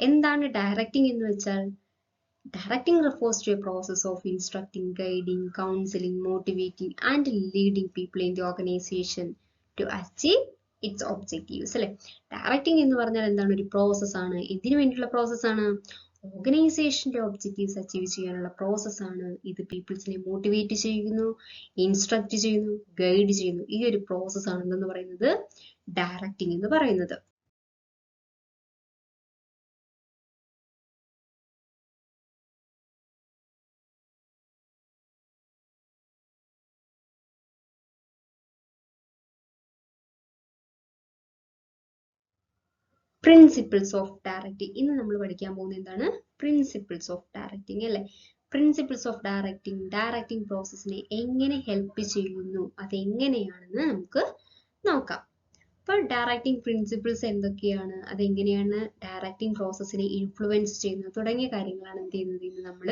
എന്താണ് ഡയറക്റ്റിംഗ് എന്ന് വെച്ചാൽ? Directing refers to a process of instructing, guiding, counseling, motivating, and leading people in the organization to achieve its objectives. അല്ലെ, directing എന്ന് പറഞ്ഞാൽ എന്താണ്? ഒരു പ്രോസസ് ആണ്. എന്തിനു വേണ്ടിയുള്ള പ്രോസസ് ആണ്? ഓർഗനൈസേഷന്റെ ഒബ്ജക്റ്റീവ്സ് അച്ചീവ് ചെയ്യാനുള്ള പ്രോസസ് ആണ്. ഇത് പീപ്പിൾസിനെ മോട്ടിവേറ്റ് ചെയ്യുന്നു, ഇൻസ്ട്രക്ട് ചെയ്യുന്നു, ഗൈഡ് ചെയ്യുന്നു. ഈ ഒരു പ്രോസസ് ആണ് എന്തെന്ന് പറയുന്നത്? ഡയറക്റ്റിംഗ് എന്ന് പറയുന്നത്. Principles of directing. ഇന്ന് നമ്മൾ പഠിക്കാൻ പോകുന്നത് എന്താണ്? പ്രിൻസിപ്പിൾസ് ഓഫ് ഡയറക്റ്റിംഗ് അല്ലേ. പ്രിൻസിപ്പിൾസ് ഓഫ് ഡയറക്റ്റിംഗ് പ്രോസസ്സിനെ എങ്ങനെ ഹെൽപ്പ് ചെയ്യുന്നു, അതെങ്ങനെയാണെന്ന് നമുക്ക് നോക്കാം. അപ്പോൾ ഡയറക്റ്റിംഗ് പ്രിൻസിപ്പിൾസ് എന്തൊക്കെയാണ്, അതെങ്ങനെയാണ് ഡയറക്റ്റിംഗ് പ്രോസസ്സിനെ ഇൻഫ്ലുവൻസ് ചെയ്യുന്നത് തുടങ്ങിയ കാര്യങ്ങളാണ് എന്ത് ചെയ്യുന്നത് ഇന്ന് നമ്മൾ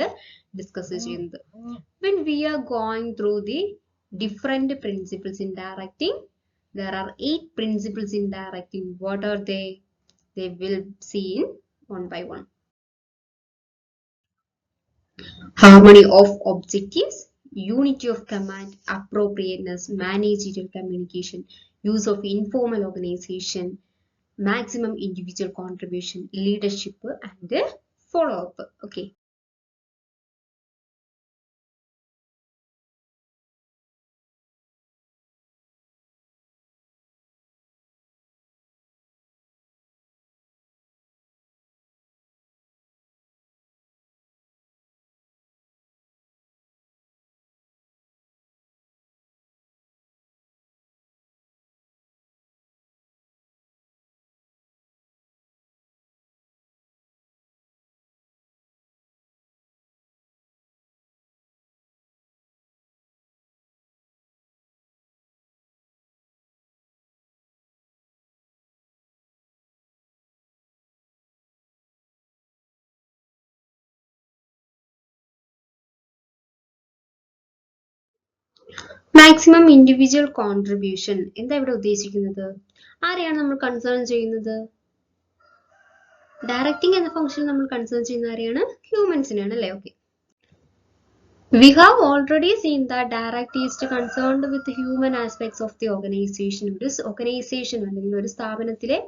ഡിസ്കസ് ചെയ്യുന്നത്. When we are going through the different principles in directing, there are 8 principles in directing. What are they? They will see in one by one. Harmony of objectives, unity of command, appropriateness, managerial communication, use of informal organization, maximum individual contribution, leadership, and follow-up. Okay. Maximum individual contribution എന്താ ഇവിടെ ഉദ്ദേശിക്കുന്നത്? ആരെയാണ് നമ്മൾ concern ചെയ്യുന്നത്? Directing എന്ന function നമ്മൾ concern ചെയ്യുന്ന ആരെയാണ്? ഹ്യൂമൻസിനെയാണ് അല്ലേ. Okay. We have already seen that direct is concerned with human aspects of the organization. ഒരു ഓർഗനൈസേഷൻ അല്ലെങ്കിൽ ഒരു സ്ഥാപനത്തിലെ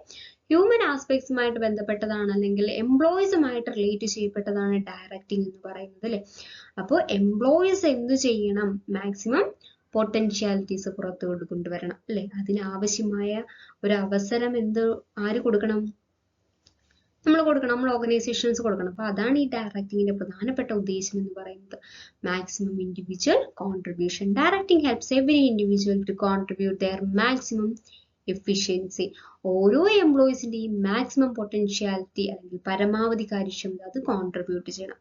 ഹ്യൂമൻ ആസ്പെക്ട്സുമായിട്ട് ബന്ധപ്പെട്ടതാണ്, അല്ലെങ്കിൽ എംപ്ലോയീസുമായിട്ട് റിലേറ്റ് ചെയ്യപ്പെട്ടതാണ് ഡയറക്റ്റിംഗ് എന്ന് പറയുന്നത് അല്ലേ. അപ്പോൾ എംപ്ലോയീസ് എന്ത് ചെയ്യണം? മാക്സിമം പൊട്ടൻഷ്യാലിറ്റീസ് പുറത്തു കൊണ്ടുവരണം അല്ലെ. അതിനാവശ്യമായ ഒരു അവസരം ആര് കൊടുക്കണം? നമ്മൾ കൊടുക്കണം, നമ്മൾ ഓർഗനൈസേഷൻസ് കൊടുക്കണം. അപ്പൊ അതാണ് ഈ ഡയറക്റ്റിംഗിന്റെ പ്രധാനപ്പെട്ട ഉദ്ദേശം എന്ന് പറയുന്നത്. Maximum individual contribution. Directing helps every individual to contribute their maximum efficiency. ഓരോ എംപ്ലോയീസിന്റെയും മാക്സിമം പൊട്ടൻഷ്യാലിറ്റി അല്ലെങ്കിൽ പരമാവധി കാര്യക്ഷമത അത് കോൺട്രിബ്യൂട്ട് ചെയ്യണം.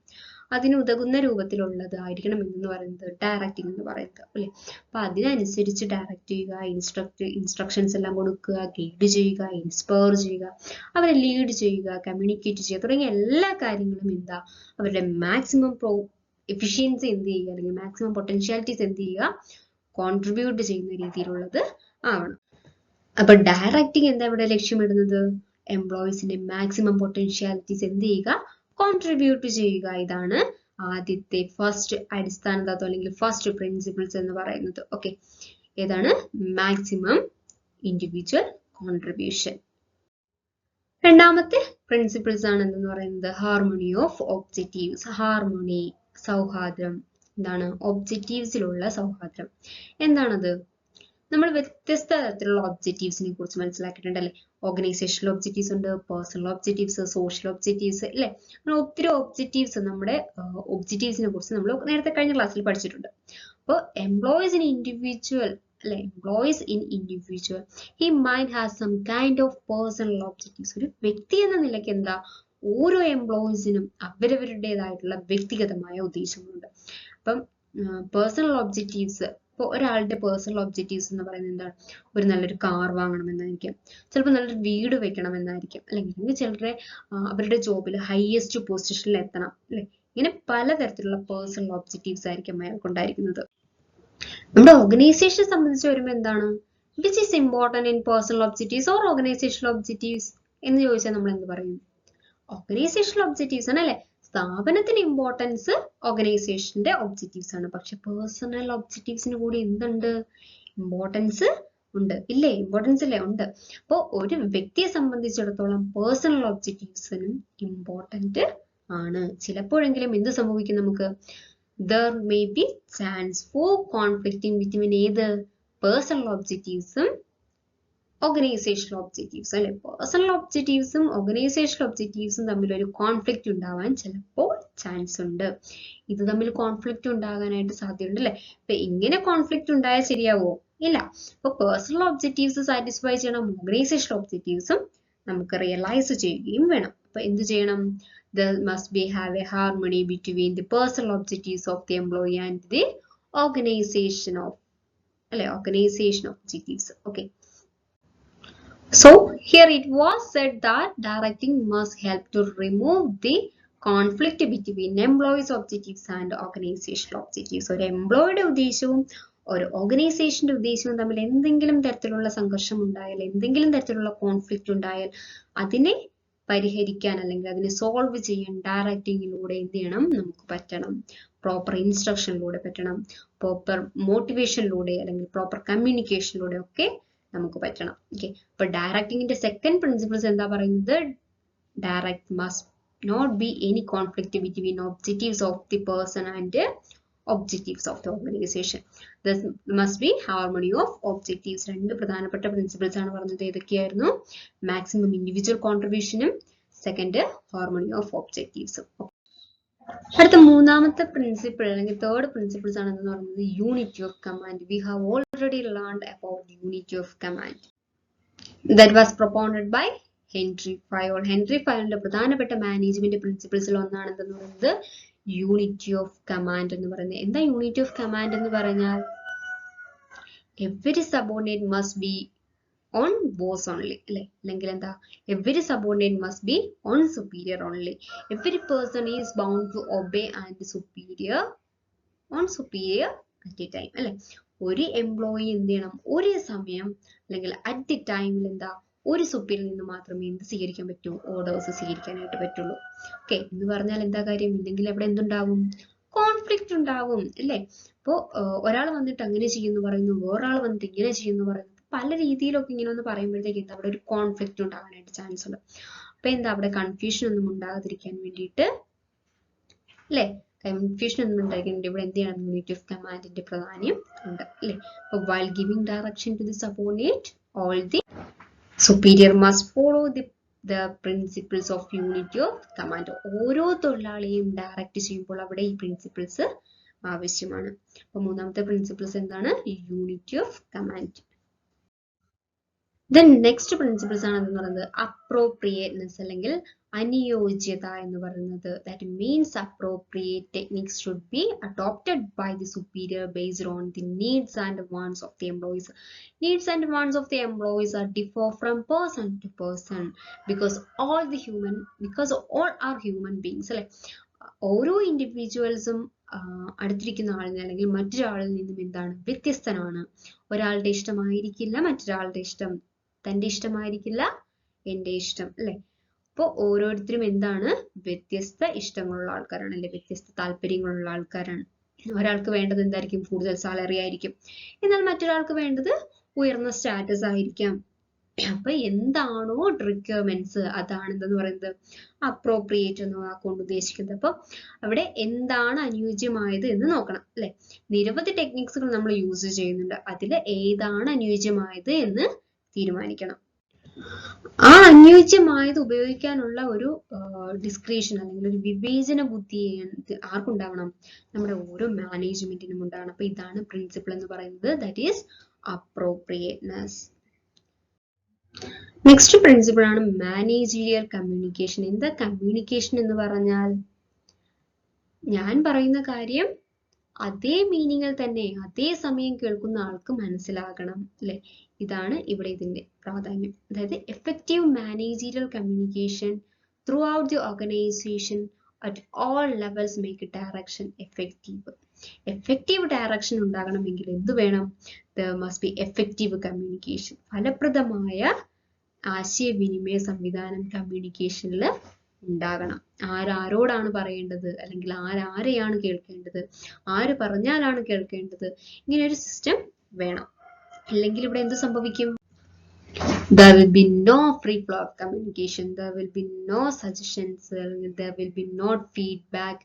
അതിന് ഉതകുന്ന രൂപത്തിലുള്ളതായിരിക്കണം എന്ന് പറയുന്നത് ഡയറക്റ്റിംഗ് എന്ന് പറയുന്നത് അല്ലെ. അപ്പൊ അതിനനുസരിച്ച് ഡയറക്റ്റ് ചെയ്യുക, ഇൻസ്ട്രക്ഷൻസ് എല്ലാം കൊടുക്കുക, ഗൈഡ് ചെയ്യുക, ഇൻസ്പയർ ചെയ്യുക, അവരെ ലീഡ് ചെയ്യുക, കമ്മ്യൂണിക്കേറ്റ് ചെയ്യുക തുടങ്ങിയ എല്ലാ കാര്യങ്ങളും എന്താ അവരുടെ മാക്സിമം എഫിഷ്യൻസി എന്ത് ചെയ്യുക, അല്ലെങ്കിൽ മാക്സിമം പൊട്ടൻഷ്യാലിറ്റീസ് എന്ത് ചെയ്യുക, കോൺട്രിബ്യൂട്ട് ചെയ്യുന്ന രീതിയിലുള്ളത് ആവണം. അപ്പൊ ഡയറക്റ്റിംഗ് എന്താ ഇവിടെ ലക്ഷ്യമിടുന്നത്? എംപ്ലോയീസിന്റെ മാക്സിമം പൊട്ടൻഷ്യാലിറ്റീസ് എന്ത് ചെയ്യുക, കോൺട്രിബ്യൂട്ട് ചെയ്യുക. ഇതാണ് ആദ്യത്തെ ഫസ്റ്റ് അടിസ്ഥാന തത്വം അല്ലെങ്കിൽ ഫസ്റ്റ് പ്രിൻസിപ്പിൾസ് എന്ന് പറയുന്നത്. ഓക്കെ, ഏതാണ്? Maximum individual contribution. രണ്ടാമത്തെ പ്രിൻസിപ്പിൾസ് ആണ് എന്തെന്ന് പറയുന്നത്? Harmony of objectives. ഹാർമണി, സൗഹാർദ്ദം. എന്താണ്? ഒബ്ജക്റ്റീവ്സിലുള്ള സൗഹാർദ്ദം. എന്താണത്? നമ്മൾ വ്യത്യസ്ത തരത്തിലുള്ള ഒബ്ജക്റ്റീവ്സിനെ കുറിച്ച് മനസ്സിലാക്കിയിട്ടുണ്ടല്ലേ. ഓർഗനൈസേഷണൽ ഒബ്ജക്റ്റീവ്സ് ഉണ്ട്, പേഴ്സണൽ ഒബ്ജക്റ്റീവ്സ്, സോഷ്യൽ ഒബ്ജക്റ്റീവ്സ് അല്ലെ. അങ്ങനെ ഒത്തിരി ഒബ്ജക്റ്റീവ്സ്, നമ്മുടെ ഒബ്ജക്റ്റീവ്സിനെ കുറിച്ച് നമ്മൾ നേരത്തെ കഴിഞ്ഞ ക്ലാസ്സിൽ പഠിച്ചിട്ടുണ്ട്. അപ്പോൾ എംപ്ലോയീസ് ഇൻ ഇൻഡിവിജ്വൽ അല്ലെ, employees in individual he might have some kind of personal objectives. ഒരു വ്യക്തി എന്ന നിലയ്ക്ക് എന്താ, ഓരോ എംപ്ലോയീസിനും അവരവരുടേതായിട്ടുള്ള വ്യക്തിഗതമായ ഉദ്ദേശങ്ങളുണ്ട്. അപ്പം പേഴ്സണൽ ഒബ്ജക്റ്റീവ്സ്, ഇപ്പോൾ ഒരാളുടെ പേഴ്സണൽ ഒബ്ജക്റ്റീവ്സ് എന്ന് പറയുന്നത് എന്താണ്? ഒരു നല്ലൊരു കാർ വാങ്ങണമെന്നായിരിക്കും, ചിലപ്പോൾ നല്ലൊരു വീട് വെക്കണമെന്നായിരിക്കും, അല്ലെങ്കിൽ ചിലരെ അവരുടെ ജോബിൽ ഹയസ്റ്റ് പൊസിഷനിൽ എത്തണം അല്ലെ. ഇങ്ങനെ പലതരത്തിലുള്ള പേഴ്സണൽ ഒബ്ജക്റ്റീവ്സ് ആയിരിക്കും അയാൾക്കുണ്ടായിരിക്കുന്നത്. നമ്മുടെ ഓർഗനൈസേഷനെ സംബന്ധിച്ച് വരുമ്പോൾ എന്താണ്? Which is important in personal objectives or organisational objectives എന്ന് ചോദിച്ചാൽ നമ്മൾ എന്ത് പറയും? ഓർഗനൈസേഷണൽ ഒബ്ജക്റ്റീവ്സ് ആണ് അല്ലെ. സ്ഥാപനത്തിന് ഇമ്പോർട്ടൻസ് ഓർഗനൈസേഷന്റെ ഒബ്ജക്റ്റീവ്സ് ആണ്. പക്ഷെ പേഴ്സണൽ ഒബ്ജക്റ്റീവ്സിന് കൂടി എന്തുണ്ട്? ഇമ്പോർട്ടൻസ് ഉണ്ട് ഇല്ലേ? ഇമ്പോർട്ടൻസ് ഇല്ലേ? ഉണ്ട്. അപ്പോൾ ഒരു വ്യക്തിയെ സംബന്ധിച്ചിടത്തോളം പേഴ്സണൽ ഒബ്ജക്റ്റീവ്സിനും ഇമ്പോർട്ടന്റ് ആണ്. ചിലപ്പോഴെങ്കിലും എന്ത് സംഭവിക്കും നമുക്ക്? There may be chance for conflicting between ഏത് പേഴ്സണൽ ഒബ്ജക്റ്റീവ്സും ഓർഗനൈസേഷണൽ ഒബ്ജക്റ്റീവ്സും അല്ലെ. പേഴ്സണൽ ഒബ്ജക്റ്റീവ്സും ഓർഗനൈസേഷണൽ ഒബ്ജക്റ്റീവ്സും തമ്മിൽ ഒരു കോൺഫ്ലിക്റ്റ് ഉണ്ടാവാൻ ചിലപ്പോൾ ചാൻസ് ഉണ്ട്. ഇത് തമ്മിൽ കോൺഫ്ലിക്റ്റ് ഉണ്ടാകാനായിട്ട് സാധ്യതയുണ്ട് അല്ലെ. അപ്പൊ ഇങ്ങനെ കോൺഫ്ലിക്റ്റ് ഉണ്ടായാൽ ശരിയാവോ? ഇല്ല. അപ്പൊ പേഴ്സണൽ ഒബ്ജക്റ്റീവ്സ് സാറ്റിസ്ഫൈ ചെയ്യണം, ഓർഗനൈസേഷണൽ ഒബ്ജക്റ്റീവ്സും നമുക്ക് റിയലൈസ് ചെയ്യുകയും വേണം. അപ്പൊ എന്ത് ചെയ്യണം? There must be have a harmony between the personal objectives of the employee and the organization objectives. Okay. So here it was said that directing must help to remove the conflict between employees' objectives and organizational objectives. ഒരു എംപ്ലോയിയുടെ ഉദ്ദേശവും ഒരു ഓർഗനൈസേഷന്റെ ഉദ്ദേശവും തമ്മിൽ എന്തെങ്കിലും തരത്തിലുള്ള സംഘർഷം ഉണ്ടായാൽ, എന്തെങ്കിലും തരത്തിലുള്ള കോൺഫ്ലിക്റ്റ് ഉണ്ടായാൽ അതിനെ പരിഹരിക്കാൻ അല്ലെങ്കിൽ അതിനെ സോൾവ് ചെയ്യാൻ ഡയറക്റ്റിങ്ങിലൂടെ എന്ത് ചെയ്യണം? നമുക്ക് പറ്റണം. പ്രോപ്പർ ഇൻസ്ട്രക്ഷനിലൂടെ പറ്റണം, പ്രോപ്പർ മോട്ടിവേഷനിലൂടെ അല്ലെങ്കിൽ പ്രോപ്പർ കമ്മ്യൂണിക്കേഷനിലൂടെ ഒക്കെ നമുക്ക് പറ്റണം. ഓക്കെ. അപ്പൊ ഡയറക്റ്റിങ്ങിന്റെ സെക്കൻഡ് പ്രിൻസിപ്പിൾസ് എന്താ പറയുന്നത്? Direct must not be any conflict between objectives of the person and objectives of the organization. There must be harmony of objectives. രണ്ട് പ്രധാനപ്പെട്ട പ്രിൻസിപ്പിൾസ് ആണ് പറഞ്ഞത്. ഏതൊക്കെയായിരുന്നു? മാക്സിമം ഇൻഡിവിജ്വൽ കോൺട്രിബ്യൂഷനും സെക്കൻഡ് ഹാർമണി ഓഫ് ഒബ്ജക്റ്റീവ്സും. അടുത്ത മൂന്നാമത്തെ പ്രിൻസിപ്പിൾ അല്ലെങ്കിൽ തേർഡ് പ്രിൻസിപ്പിൾസ് ആണ് എന്ന് പറയുന്നത് unity of command. We have already learned about unity of command. That was propounded by Henri Fayol. Henri ഫയോളിന്റെ പ്രധാനപ്പെട്ട മാനേജ്മെന്റ് പ്രിൻസിപ്പിൾസിൽ ഒന്നാണ് എന്തെന്ന് പറയുന്നത് യൂണിറ്റി ഓഫ് കമാൻഡ് എന്ന് പറയുന്നത്. എന്താ യൂണിറ്റി ഓഫ് കമാൻഡ് എന്ന് പറഞ്ഞാൽ? Every subordinate must be one boss only അല്ലെ. അല്ലെങ്കിൽ എന്താ? Every subordinate must be one superior only. Every person is bound to obey and superior one superior at a time അല്ലെ. ഒരു എംപ്ലോയി എന്ത് ചെയ്യണം? ഒരേ സമയം അല്ലെങ്കിൽ അറ്റ് ദി ടൈമിൽ എന്താ? ഒരു സുപ്പീരിയറിൽ നിന്ന് മാത്രമേ എന്ത് സ്വീകരിക്കാൻ പറ്റൂ? ഓർഡേഴ്സ് സ്വീകരിക്കാനായിട്ട് പറ്റുള്ളൂ. ഓക്കെ. എന്ന് പറഞ്ഞാൽ എന്താ കാര്യം? ഇല്ലെങ്കിൽ അവിടെ എന്തുണ്ടാവും? കോൺഫ്ലിക്റ്റ് ഉണ്ടാവും അല്ലേ. അപ്പോ ഒരാൾ വന്നിട്ട് അങ്ങനെ ചെയ്യുന്നു പറയുന്നു, വേറൊരാൾ വന്നിട്ട് ഇങ്ങനെ ചെയ്യുന്നു പറയുന്നു. പല രീതിയിലൊക്കെ ഇങ്ങനെ ഒന്ന് പറയുമ്പോഴത്തേക്ക് എന്താ അവിടെ ഒരു കോൺഫ്ലിക്റ്റ് ഉണ്ടാകാനായിട്ട് ചാൻസ് ഉണ്ട്. അപ്പൊ എന്താ അവിടെ കൺഫ്യൂഷൻ ഒന്നും ഉണ്ടാകാതിരിക്കാൻ വേണ്ടിയിട്ട് അല്ലെ, കൺഫ്യൂഷൻ ഒന്നും ഉണ്ടായിരിക്കാൻ വേണ്ടി ഇവിടെ എന്ത് ചെയ്യണം? യൂണിറ്റി ഓഫ് കമാൻഡിന്റെ പ്രാധാന്യം ഉണ്ട് അല്ലെ. അപ്പൊ while giving direction to the subordinate all the superior must follow the principles of unity of command. ഓരോ തൊഴിലാളിയും ഡയറക്റ്റ് ചെയ്യുമ്പോൾ അവിടെ ഈ പ്രിൻസിപ്പിൾസ് ആവശ്യമാണ്. അപ്പൊ മൂന്നാമത്തെ പ്രിൻസിപ്പിൾസ് എന്താണ്? Unity of command. Then next principles ആണ് എന്ന് പറയുന്നത് അപ്രോപ്രിയേറ്റ്നെസ് അല്ലെങ്കിൽ അനുയോജ്യത എന്ന് പറയുന്നത്. That means appropriate techniques should be adopted by the superior based on the needs and wants of the employees. Needs and wants of the employees are differ from person to person because all are human beings അല്ലെ. ഓരോ ഇൻഡിവിജ്വൽസും അടുത്തിരിക്കുന്ന ആളിന് അല്ലെങ്കിൽ മറ്റൊരാളിൽ നിന്നും എന്താണ്? വ്യത്യസ്തനാണ്. ഒരാളുടെ ഇഷ്ടമായിരിക്കില്ല മറ്റൊരാളുടെ ഇഷ്ടം, തന്റെ ഇഷ്ടമായിരിക്കില്ല എന്റെ ഇഷ്ടം അല്ലെ. അപ്പോൾ ഓരോരുത്തരും എന്താണ്? വ്യത്യസ്ത ഇഷ്ടങ്ങളുള്ള ആൾക്കാരാണ് അല്ലെ, വ്യത്യസ്ത താല്പര്യങ്ങളുള്ള ആൾക്കാരാണ്. ഒരാൾക്ക് വേണ്ടത് എന്തായിരിക്കും? കൂടുതൽ സാലറി ആയിരിക്കും. എന്നാൽ മറ്റൊരാൾക്ക് വേണ്ടത് ഉയർന്ന സ്റ്റാറ്റസ് ആയിരിക്കാം. അപ്പൊ എന്താണോ റിക്വയർമെന്റ്സ് അതാണ് എന്തെന്ന് പറയുന്നത് അപ്രോപ്രിയേറ്റ് എന്ന് വാക്കുകൊണ്ട് ഉദ്ദേശിക്കുന്നത്. അപ്പൊ അവിടെ എന്താണ് അനുയോജ്യമായത് എന്ന് നോക്കണം അല്ലെ. നിരവധി ടെക്നിക്സുകൾ നമ്മൾ യൂസ് ചെയ്യുന്നുണ്ട്. അതിൽ ഏതാണ് അനുയോജ്യമായത് എന്ന് തീരുമാനിക്കണം. ആ അനുയോജ്യമായത് ഉപയോഗിക്കാനുള്ള ഒരു ഡിസ്ക്രിഷൻ അല്ലെങ്കിൽ ഒരു വിവേചന ബുദ്ധി ആർക്കുണ്ടാവണം? നമ്മുടെ ഓരോ മാനേജ്മെന്റിനും ഉണ്ടാവണം. അപ്പൊ ഇതാണ് പ്രിൻസിപ്പിൾ എന്ന് പറയുന്നത്. That is appropriateness. Next principle ആണ് മാനേജീരിയൽ കമ്മ്യൂണിക്കേഷൻ. എന്താ കമ്മ്യൂണിക്കേഷൻ എന്ന് പറഞ്ഞാൽ? ഞാൻ പറയുന്ന കാര്യം അതേ മീനിങ്ങിൽ തന്നെ അതേ സമയം കേൾക്കുന്ന ആൾക്ക് മനസ്സിലാകണം അല്ലെ. ഇതാണ് ഇവിടെ ഇതിന്റെ പ്രാധാന്യം. അതായത് effective managerial communication through out the organisation at all levels make direction effective. Effective direction ഉണ്ടാകണമെങ്കിൽ എന്ത് വേണം? there must be effective communication. ഫലപ്രദമായ ആശയവിനിമയ സംവിധാനം കമ്മ്യൂണിക്കേഷനിൽ ഉണ്ടാകണം. ആരാരോടാണ് പറയേണ്ടത്, അല്ലെങ്കിൽ ആരെയാണ് കേൾക്കേണ്ടത്, ആര് പറഞ്ഞാലാണ് കേൾക്കേണ്ടത്, ഇങ്ങനെ ഒരു സിസ്റ്റം വേണം. അല്ലെങ്കിൽ ഇവിടെ എന്ത് സംഭവിക്കും? There will be no free flow of communication. There will be no suggestions. There will be not feedback.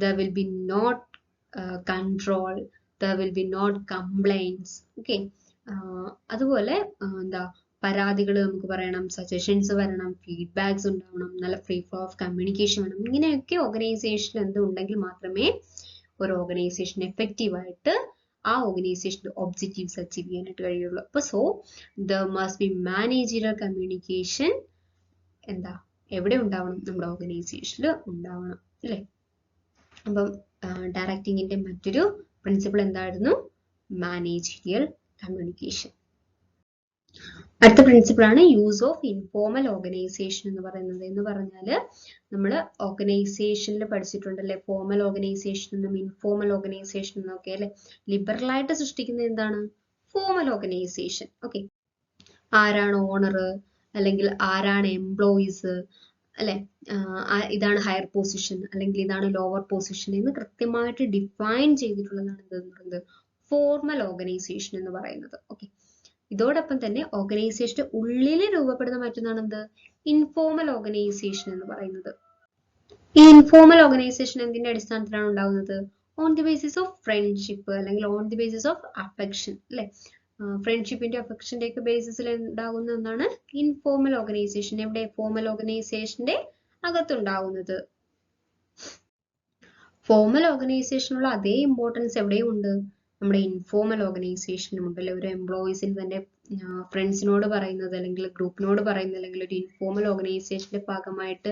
There will be not control. There will be not complaints. Okay. അതുപോലെ എന്താ പരാതികൾ നമുക്ക് പറയണം, സജഷൻസ് വരണം, ഫീഡ്ബാക്സ് ഉണ്ടാവണം, നല്ല free flow of communication വേണം. ഇങ്ങനെയൊക്കെ ഓർഗനൈസേഷനിൽ എന്തുണ്ടെങ്കിൽ മാത്രമേ ഒരു ഓർഗനൈസേഷൻ എഫക്റ്റീവായിട്ട് ആ ഓർഗനൈസേഷൻ്റെ ഒബ്ജക്റ്റീവ്സ് അച്ചീവ് ചെയ്യാനായിട്ട് കഴിയുള്ളൂ. അപ്പോൾ so the must be managerial communication എന്താ എവിടെ ഉണ്ടാവണം? നമ്മുടെ ഓർഗനൈസേഷനിൽ ഉണ്ടാവണം അല്ലേ? അപ്പം ഡയറക്റ്റിങ്ങിന്റെ മറ്റൊരു പ്രിൻസിപ്പിൾ എന്തായിരുന്നു? Managerial communication. അടുത്ത പ്രിൻസിപ്പിൾ ആണ് യൂസ് ഓഫ് ഇൻഫോർമൽ ഓർഗനൈസേഷൻ എന്ന് പറയുന്നത്. എന്ന് പറഞ്ഞാൽ നമ്മൾ ഓർഗനൈസേഷനിൽ പഠിച്ചിട്ടുണ്ടല്ലേ, ഫോർമൽ ഓർഗനൈസേഷൻ എന്നും ഇൻഫോർമൽ ഓർഗനൈസേഷൻ എന്നൊക്കെ അല്ലെ. ലിബറൽ ആയിട്ട് സൃഷ്ടിക്കുന്നത് എന്താണ്? Formal organisation. ഓക്കെ, ആരാണ് ഓണർ, അല്ലെങ്കിൽ ആരാണ് എംപ്ലോയീസ് അല്ലെ, ഇതാണ് ഹയർ പൊസിഷൻ അല്ലെങ്കിൽ ഇതാണ് ലോവർ പൊസിഷൻ എന്ന് കൃത്യമായിട്ട് ഡിഫൈൻ ചെയ്തിട്ടുള്ളതാണ് എന്തെന്ന് പറയുന്നത് ഫോർമൽ ഓർഗനൈസേഷൻ എന്ന് പറയുന്നത്. ഓക്കെ, ഇതോടൊപ്പം തന്നെ ഓർഗനൈസേഷന്റെ ഉള്ളിൽ രൂപപ്പെടുന്ന മറ്റൊന്നാണ് എന്ത്? ഇൻഫോർമൽ ഓർഗനൈസേഷൻ എന്ന് പറയുന്നത്. ഈ ഇൻഫോർമൽ ഓർഗനൈസേഷൻ എന്തിന്റെ അടിസ്ഥാനത്തിലാണ് ഉണ്ടാകുന്നത്? On the basis of friendship അല്ലെങ്കിൽ on the basis of affection അല്ലെ. ഫ്രണ്ട്ഷിപ്പിന്റെ അഫെക്ഷന്റെ ഒക്കെ ബേസിസിൽ ഉണ്ടാകുന്ന ഒന്നാണ് ഇൻഫോർമൽ ഓർഗനൈസേഷൻ. എവിടെ? ഫോർമൽ ഓർഗനൈസേഷന്റെ അകത്തുണ്ടാകുന്നത്. ഫോർമൽ ഓർഗനൈസേഷനുള്ള അതേ ഇമ്പോർട്ടൻസ് എവിടെയും ഉണ്ട്, നമ്മുടെ ഇൻഫോർമൽ ഓർഗനൈസേഷനും ഉണ്ടല്ലോ. ഒരു എംപ്ലോയീസിന് തന്നെ ഫ്രണ്ട്സിനോട് പറയുന്നത് അല്ലെങ്കിൽ ഗ്രൂപ്പിനോട് പറയുന്നത് അല്ലെങ്കിൽ ഒരു ഇൻഫോർമൽ ഓർഗനൈസേഷന്റെ ഭാഗമായിട്ട്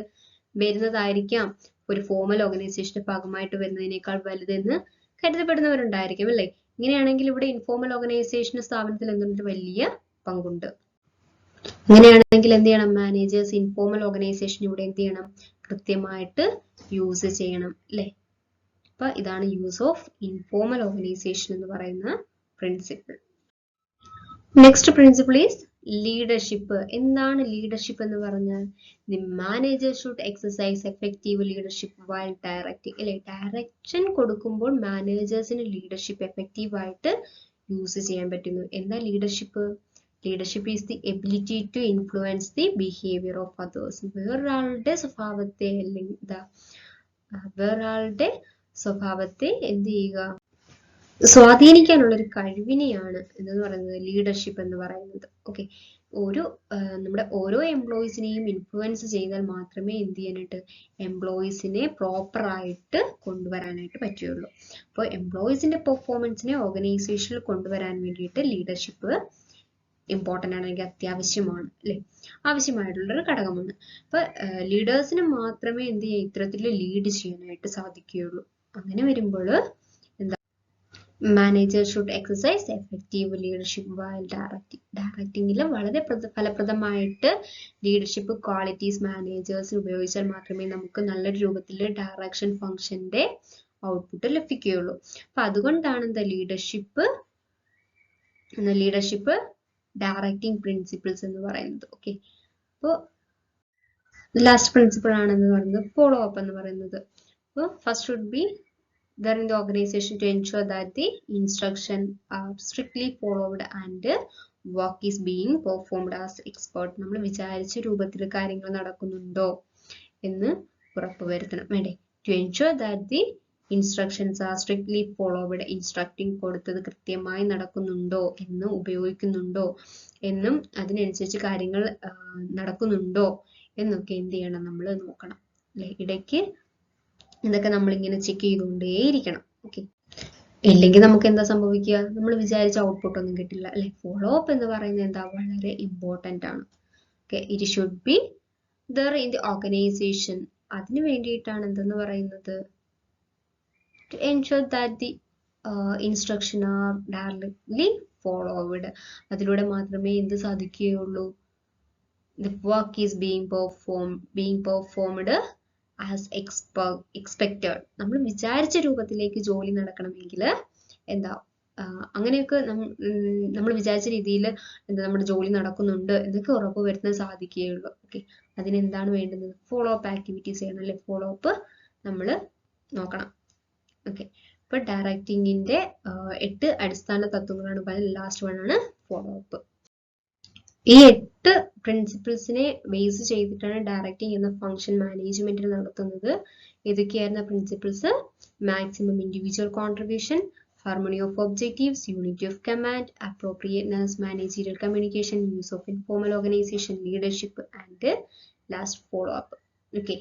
വരുന്നതായിരിക്കാം ഒരു ഫോർമൽ ഓർഗനൈസേഷന്റെ ഭാഗമായിട്ട് വരുന്നതിനേക്കാൾ വലുതെന്ന് കരുതപ്പെടുന്നവരുണ്ടായിരിക്കും അല്ലേ. ഇങ്ങനെയാണെങ്കിൽ ഇവിടെ ഇൻഫോർമൽ ഓർഗനൈസേഷൻ സ്ഥാപനത്തിൽ എന്തുണ്ട്? വലിയ പങ്കുണ്ട്. അങ്ങനെയാണെങ്കിൽ എന്ത് ചെയ്യണം? മാനേജേഴ്സ് ഇൻഫോർമൽ ഓർഗനൈസേഷൻ ഇവിടെ എന്ത് ചെയ്യണം? കൃത്യമായിട്ട് യൂസ് ചെയ്യണം അല്ലേ. അപ്പൊ ഇതാണ് യൂസ് ഓഫ് ഇൻഫോർമൽ ഓർഗനൈസേഷൻ എന്ന് പറയുന്ന principle. Next principle is leadership. എന്താണ് ലീഡർഷിപ്പ് എന്ന് പറഞ്ഞാൽ? The manager should exercise effective leadership while directing അല്ലെ. ഡയറക്ഷൻ കൊടുക്കുമ്പോൾ മാനേജേഴ്സിന് ലീഡർഷിപ്പ് എഫക്റ്റീവായിട്ട് യൂസ് ചെയ്യാൻ പറ്റുന്നു. എന്താ leadership? Leadership is the ability to influence the behaviour of others. വേറൊരാളുടെ സ്വഭാവത്തെ അല്ലെങ്കിൽ വേറൊരാളുടെ സ്വഭാവത്തെ എന്ത് ചെയ്യുക? സ്വാധീനിക്കാനുള്ള ഒരു കഴിവിനെയാണ് എന്ന് പറയുന്നത് ലീഡർഷിപ്പ് എന്ന് പറയുന്നത്. ഓക്കെ, നമ്മുടെ ഓരോ എംപ്ലോയീസിനെയും ഇൻഫ്ലുവൻസ് ചെയ്താൽ മാത്രമേ എന്ത് ചെയ്യാനായിട്ട് എംപ്ലോയീസിനെ പ്രോപ്പറായിട്ട് കൊണ്ടുവരാനായിട്ട് പറ്റുള്ളൂ. അപ്പോൾ എംപ്ലോയീസിന്റെ പെർഫോമൻസിനെ ഓർഗനൈസേഷനിൽ കൊണ്ടുവരാൻ വേണ്ടിയിട്ട് ലീഡർഷിപ്പ് ഇമ്പോർട്ടൻ്റ് ആണ്, അല്ലെങ്കിൽ അത്യാവശ്യമാണ് അല്ലെ, ആവശ്യമായിട്ടുള്ളൊരു ഘടകമാണ്. അപ്പൊ ലീഡേഴ്സിന് മാത്രമേ എന്ത് ചെയ്യാൻ ഇത്തരത്തിൽ ലീഡ് ചെയ്യാനായിട്ട് സാധിക്കുകയുള്ളൂ. അങ്ങനെ വരുമ്പോൾ എന്താ? Manager should exercise effective leadership while directing. ഡയറക്റ്റിംഗിൽ വളരെ ഫലപ്രദമായിട്ട് ലീഡർഷിപ്പ് ക്വാളിറ്റീസ് മാനേജേഴ്സിന് ഉപയോഗിച്ചാൽ മാത്രമേ നമുക്ക് നല്ലൊരു രൂപത്തിൽ ഡയറക്ഷൻ ഫംഗ്ഷന്റെ ഔട്ട്പുട്ട് ലഭിക്കുകയുള്ളൂ. അപ്പൊ അതുകൊണ്ടാണ് എന്താ ലീഡർഷിപ്പ് ഡയറക്റ്റിംഗ് പ്രിൻസിപ്പിൾസ് എന്ന് പറയുന്നത്. ഓക്കെ, അപ്പോൾ ലാസ്റ്റ് പ്രിൻസിപ്പിൾ ആണെന്ന് പറയുന്നത് ഫോളോ അപ്പ് എന്ന് പറയുന്നത്. അപ്പോൾ first should be there in the organization to ensure that the instruction are strictly followed and work is being performed as expert. നമ്മൾ വിചാരിച്ച രൂപത്തിൽ കാര്യങ്ങൾ നടക്കുന്നുണ്ടോ എന്ന് ഉറപ്പുവരുത്തണം വേണ്ടേ. to ensure that the instructions are strictly followed, instructing കൊടുത്തത് കൃത്യമായി നടക്കുന്നുണ്ടോ എന്ന് ഉപയോഗിക്കുന്നുണ്ടോ എന്നും അതിനനുസരിച്ച് കാര്യങ്ങൾ നടക്കുന്നുണ്ടോ എന്നൊക്കെ എന്ത് ചെയ്യണം? നമ്മൾ നോക്കണം അല്ലെ. ഇടയ്ക്ക് ഇതൊക്കെ നമ്മൾ ഇങ്ങനെ ചെക്ക് ചെയ്തുകൊണ്ടേയിരിക്കണം. ഓക്കെ, ഇല്ലെങ്കിൽ നമുക്ക് എന്താ സംഭവിക്കുക? നമ്മൾ വിചാരിച്ച ഔട്ട്പുട്ട് ഒന്നും കിട്ടില്ല അല്ലെ. ഫോളോ അപ്പ് എന്ന് പറയുന്നത് എന്താ? വളരെ ഇമ്പോർട്ടൻ്റ് ആണ്. Okay, it should be there in the organisation. അതിന് വേണ്ടിയിട്ടാണ് എന്തെന്ന് പറയുന്നത്? To ensure that the instruction are directly followed. അതിലൂടെ മാത്രമേ എന്ത് സാധിക്കുകയുള്ളൂ? The work is being performed as expected. നമ്മൾ വിചാരിച്ച രൂപത്തിലേക്ക് ജോലി നടക്കണമെങ്കിൽ എന്താ അങ്ങനെയൊക്കെ നമ്മൾ വിചാരിച്ച രീതിയിൽ എന്താ നമ്മുടെ ജോലി നടക്കുന്നുണ്ട് എന്നൊക്കെ ഉറപ്പുവരുത്താൻ സാധിക്കുകയുള്ളൂ. ഓക്കെ, അതിനെന്താണ് വേണ്ടുന്നത്? ഫോളോ അപ്പ് ആക്ടിവിറ്റീസ് ചെയ്യണം അല്ലേ? ഫോളോ അപ്പ് നമ്മൾ നോക്കണം. ഓക്കെ, അപ്പോൾ ഡയറക്റ്റിങ്ങിൻ്റെ 8 അടിസ്ഥാന തത്വങ്ങളാണ് പറയുന്നത്. ലാസ്റ്റ് വൺ ആണ് ഫോളോ അപ്പ്. ഈ 8 പ്രിൻസിപ്പിൾസിനെ ബേസ് ചെയ്തിട്ടാണ് ഡയറക്റ്റിംഗ് എന്ന ഫംഗ്ഷൻ മാനേജ്മെന്റിൽ നടത്തുന്നത്. ഏതൊക്കെയായിരുന്ന principles? Maximum individual contribution, harmony of objectives, unity of command, appropriateness, managerial communication, use of informal organization, leadership, and last follow up. Okay.